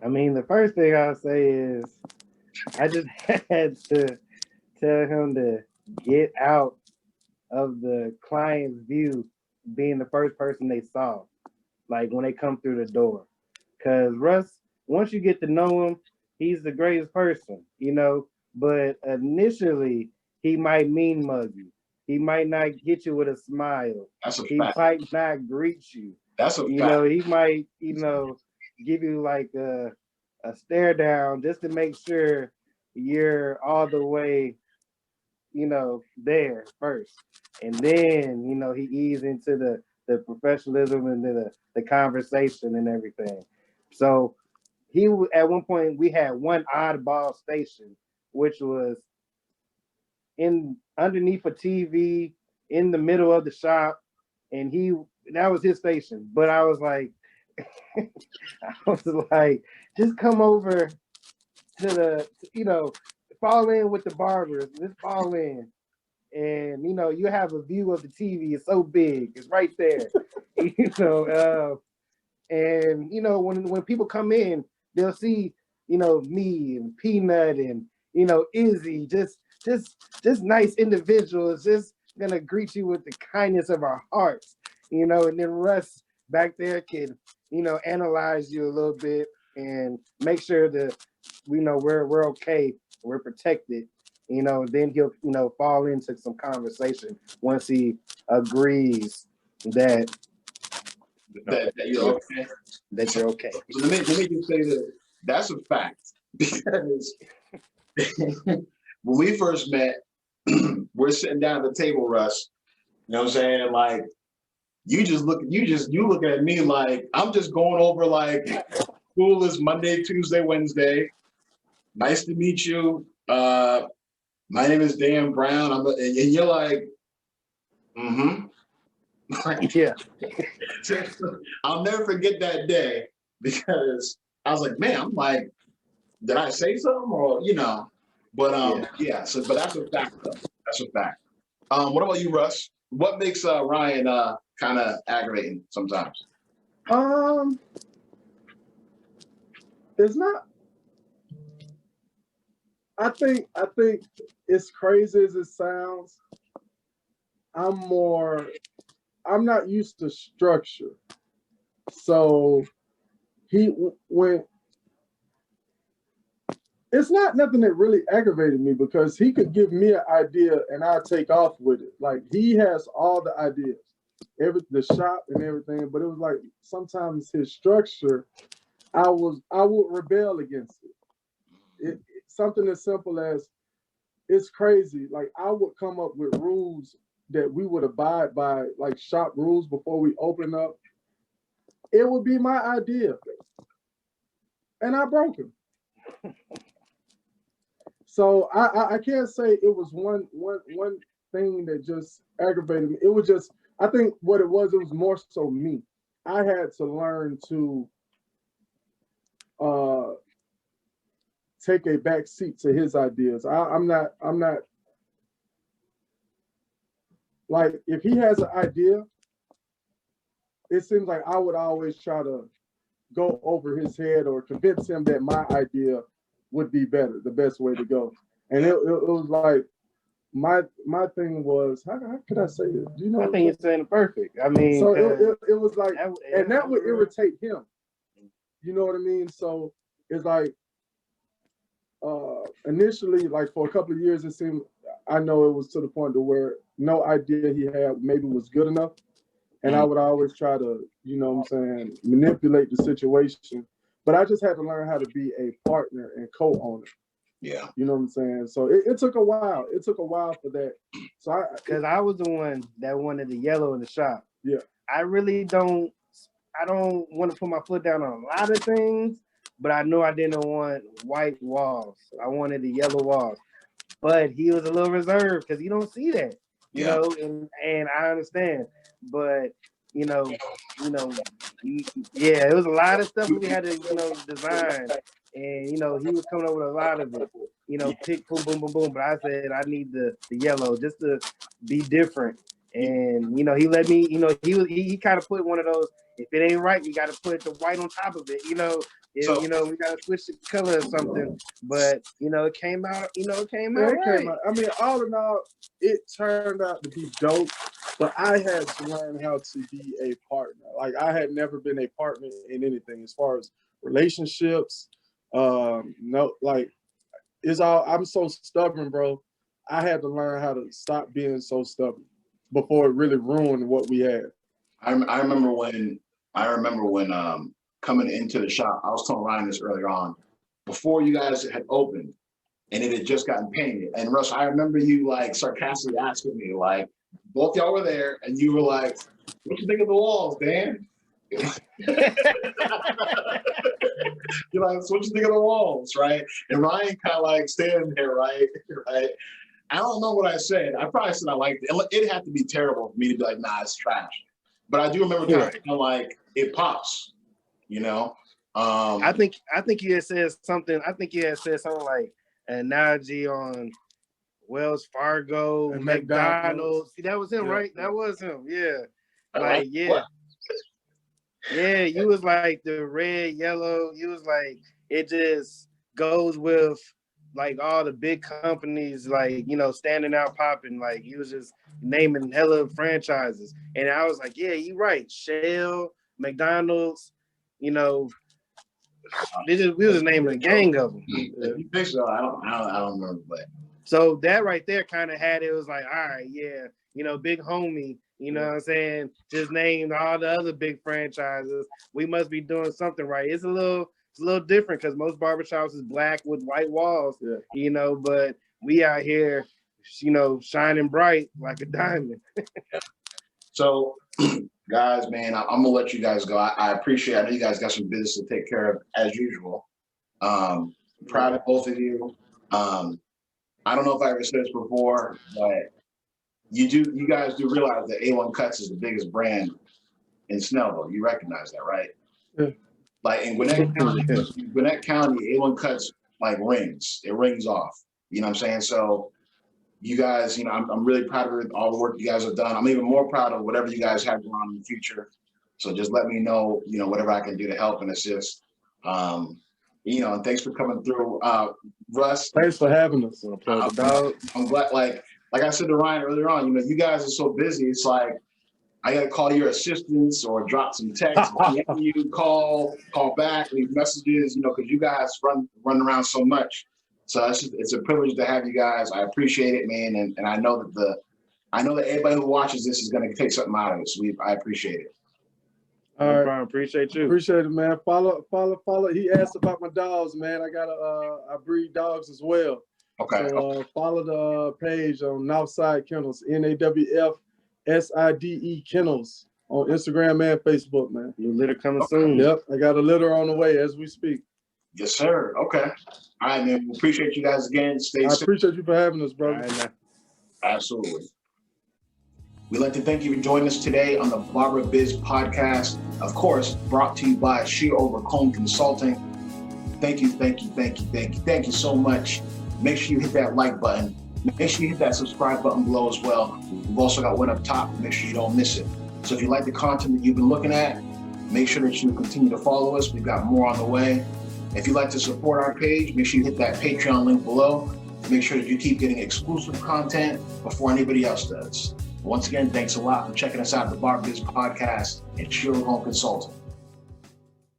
I mean, the first thing I'll say is I just had to tell him to get out of the client's view being the first person they saw, like when they come through the door. Because Russ, once you get to know him, he's the greatest person, you know, but initially he might mean mug you. He might not get you with a smile. He might not greet you. That's a fact. You know, he might, give you like a stare down just to make sure you're all the way, there first. And then, he eased into the professionalism and the conversation and everything. So at one point we had one oddball station, which was underneath a TV in the middle of the shop, and that was his station. But I was like, just come over to fall in with the barbers. Just fall in. And you have a view of the TV. It's so big. It's right there. And when people come in, they'll see, me and Peanut and Izzy, just nice individuals, just gonna greet you with the kindness of our hearts, and then Russ back there can, analyze you a little bit and make sure the we know we're okay, we're protected, then he'll, fall into some conversation once he agrees that you're okay. That you're okay. So let me just say that that's a fact, because when we first met, we're sitting down at the table, Russ. You know what I'm saying? Like, you look at me like I'm just going over like, school is Monday, Tuesday, Wednesday. Nice to meet you. My name is Dan Brown. And you're like, Yeah. I'll never forget that day, because I was like, man, I'm like, did I say something, or But but that's a fact, though. That's a fact. What about you, Russ? What makes Ryan kind of aggravating sometimes? It's not. I think as crazy as it sounds, I'm not used to structure. So it's not nothing that really aggravated me, because he could give me an idea and I'll take off with it. Like, he has all the ideas, the shop and everything, but it was like sometimes his structure, I would rebel against it. Something as simple as, it's crazy. Like, I would come up with rules that we would abide by, like shop rules before we open up. It would be my idea, and I broke him. So I can't say it was one thing that just aggravated me. It was just, I think what it was more so me. I had to learn to take a back seat to his ideas. I'm not like, if he has an idea, it seems like I would always try to go over his head or convince him that my idea would be better, the best way to go. And it was like, my thing was, how could I say it? Do you know? I think you're saying it perfect. I mean, so it was like, and that would irritate him. You know what I mean? So it's like, initially, like for a couple of years, it seemed, I know it was to the point to where no idea he had maybe was good enough. And I would always try to, manipulate the situation. But I just had to learn how to be a partner and co-owner. Yeah. You know what I'm saying? So it took a while. It took a while for that. So because I was the one that wanted the yellow in the shop. Yeah. I don't want to put my foot down on a lot of things, but I knew I didn't want white walls. I wanted the yellow walls. But he was a little reserved because you don't see that. You know, and I understand. But it was a lot of stuff we had to, design. And, he was coming up with a lot of it, pick, boom, boom, boom, boom. But I said, I need the yellow just to be different. And, he let me, he kind of put one of those, if it ain't right, you got to put the white on top of it, we got to switch the color or something. But, it came out, right. I mean, all in all, it turned out to be dope. But I had to learn how to be a partner. Like, I had never been a partner in anything as far as relationships. I'm so stubborn, bro. I had to learn how to stop being so stubborn before it really ruined what we had. I remember when coming into the shop, I was telling Ryan this earlier on, before you guys had opened and it had just gotten painted. And Russ, I remember you like sarcastically asking me, like, both y'all were there and you were like, what you think of the walls, Dan? You're like, so what you think of the walls, right? And Ryan kind of like standing there, right? I don't know what I said. I probably said I liked it. It had to be terrible for me to be like, nah, it's trash. But I do remember kind of like, it pops, I think you had said something. I think you had said something like an analogy on Wells Fargo, and McDonald's. See, that was him, right? That was him. Yeah. Like, yeah. What? Yeah, you was like the red, yellow. You was like, it just goes with like all the big companies, like, standing out popping. Like, you was just naming hella franchises. And I was like, yeah, you're right. Shell, McDonald's, We was just naming a gang of them. If you think so, I don't remember, but. So that right there kind of had it was like, all right, yeah, big homie, you know what I'm saying? Just named all the other big franchises. We must be doing something right. It's a little different because most barbershops is black with white walls, but we out here, shining bright like a diamond. So, guys, man, I'm gonna let you guys go. I appreciate. I know you guys got some business to take care of as usual. Proud of both of you. I don't know if I ever said this before, but you guys do realize that A1 Kutz is the biggest brand in Snellville. You recognize that, right? Yeah. Like in Gwinnett County, A1 Kutz like rings. It rings off. You know what I'm saying? So you guys, I'm really proud of all the work you guys have done. I'm even more proud of whatever you guys have going on in the future. So just let me know, whatever I can do to help and assist. And thanks for coming through. Russ. Thanks for having us. I'm glad, like I said to Ryan earlier on, you guys are so busy. It's like, I got to call your assistants or drop some text, you call back, leave messages, because you guys run around so much. So it's a privilege to have you guys. I appreciate it, man. And I know that everybody who watches this is going to take something out of it. So I appreciate it. All right. Appreciate you. Appreciate it, man. Follow. He asked about my dogs, man. I breed dogs as well. Okay. So follow the page on Northside Kennels, NAWFSIDE Kennels on Instagram and Facebook, man. New litter coming soon. Yep, I got a litter on the way as we speak. Yes, sir. Okay. All right, man. We appreciate you guys again. Stay safe. I appreciate you for having us, brother. Right, absolutely. We'd like to thank you for joining us today on the Barber Biz Podcast. Of course, brought to you by soc.consulting. Thank you so much. Make sure you hit that like button. Make sure you hit that subscribe button below as well. We've also got one up top. Make sure you don't miss it. So if you like the content that you've been looking at, make sure that you continue to follow us. We've got more on the way. If you'd like to support our page, make sure you hit that Patreon link below. Make sure that you keep getting exclusive content before anybody else does. Once again, thanks a lot for checking us out at the Barber Biz Podcast and Sherwood Home Consulting.